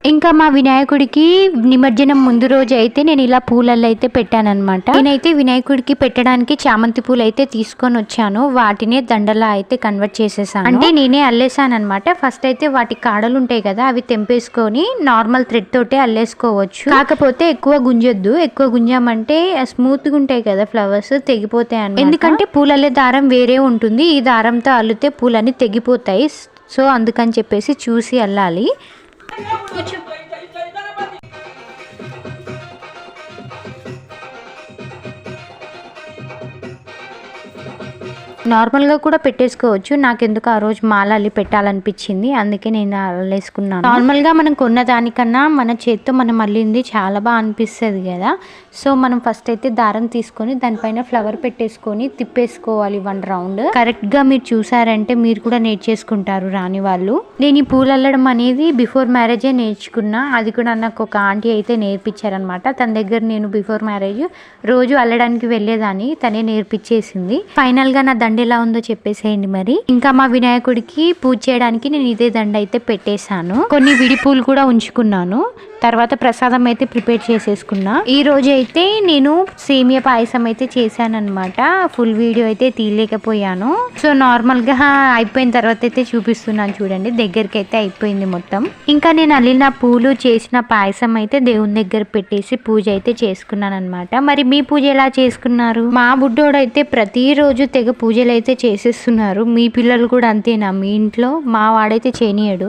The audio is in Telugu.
ఇంకా మా వినాయకుడికి నిమజ్జనం ముందు రోజు అయితే నేను ఇలా పూలల్లో అయితే పెట్టానన్నమాట. నేనైతే వినాయకుడికి పెట్టడానికి చామంతి పూలు అయితే తీసుకొని వచ్చాను. వాటినే దండలా అయితే కన్వర్ట్ చేసేసాను. అంటే నేనే అల్లేసాను అనమాట. ఫస్ట్ అయితే వాటి కాడలు ఉంటాయి కదా, అవి తెంపేసుకొని నార్మల్ థ్రెడ్ తోటే అల్లేసుకోవచ్చు. కాకపోతే ఎక్కువ గుంజొద్దు. ఎక్కువ గుంజామంటే స్మూత్ గా ఉంటాయి కదా ఫ్లవర్స్, తెగిపోతాయి అన్నమాట. ఎందుకంటే పూలల్లే దారం వేరే ఉంటుంది, ఈ దారంతో అల్లితే పూలన్నీ తెగిపోతాయి. సో అందుకని చెప్పేసి చూసి అల్లాలి. నార్మల్గా కూడా పెట్టేసుకోవచ్చు. నాకెందుకు ఆ రోజు మాల అల్లి పెట్టాలనిపించింది, అందుకే నేను అల్లేసుకున్నాను. నార్మల్గా మనం కొన్న దానికన్నా మన చేత్తో మనం అల్లింది చాలా బాగా అనిపిస్తుంది కదా. సో మనం ఫస్ట్ అయితే దారం తీసుకొని దానిపైన ఫ్లవర్ పెట్టేసుకొని తిప్పేసుకోవాలి 1 రౌండ్. కరెక్ట్గా మీరు చూసారంటే మీరు కూడా నేర్చేసుకుంటారు రాని వాళ్ళు. నేను ఈ పూలు అల్లడం అనేది బిఫోర్ మ్యారేజే నేర్చుకున్నా. అది కూడా నాకు ఒక ఆంటీ అయితే నేర్పించారనమాట. తన దగ్గర నేను బిఫోర్ మ్యారేజ్ రోజు అల్లడానికి వెళ్ళేదాన్ని, తనే నేర్పించేసింది. ఫైనల్గా నా దండ ఎలా ఉందో చెప్పేసేయండి మరి. ఇంకా మా వినాయకుడికి పూజ చేయడానికి నేను ఇదే దండ అయితే పెట్టేశాను. కొన్ని విడి పూలు కూడా ఉంచుకున్నాను. తర్వాత ప్రసాదం అయితే ప్రిపేర్ చేసేసుకున్నా. ఈ రోజు అయితే నేను సేమియా పాయసం అయితే చేశాను అనమాట. ఫుల్ వీడియో అయితే తీయలేకపోయాను. సో నార్మల్ గా అయిపోయిన తర్వాత అయితే చూపిస్తున్నాను చూడండి. దగ్గరికి అయితే అయిపోయింది మొత్తం. ఇంకా నేను అల్లిన పూలు చేసిన పాయసం అయితే దేవుని దగ్గర పెట్టేసి పూజ అయితే చేసుకున్నాను అనమాట. మరి మీ పూజ ఎలా చేసుకున్నారు? మా బుడ్డోడైతే ప్రతిరోజు తెగ పూజలు అయితే చేసేస్తున్నారు. మీ పిల్లలు కూడా అంతేనా మీ ఇంట్లో? మా వాడైతే చేయనీయడు.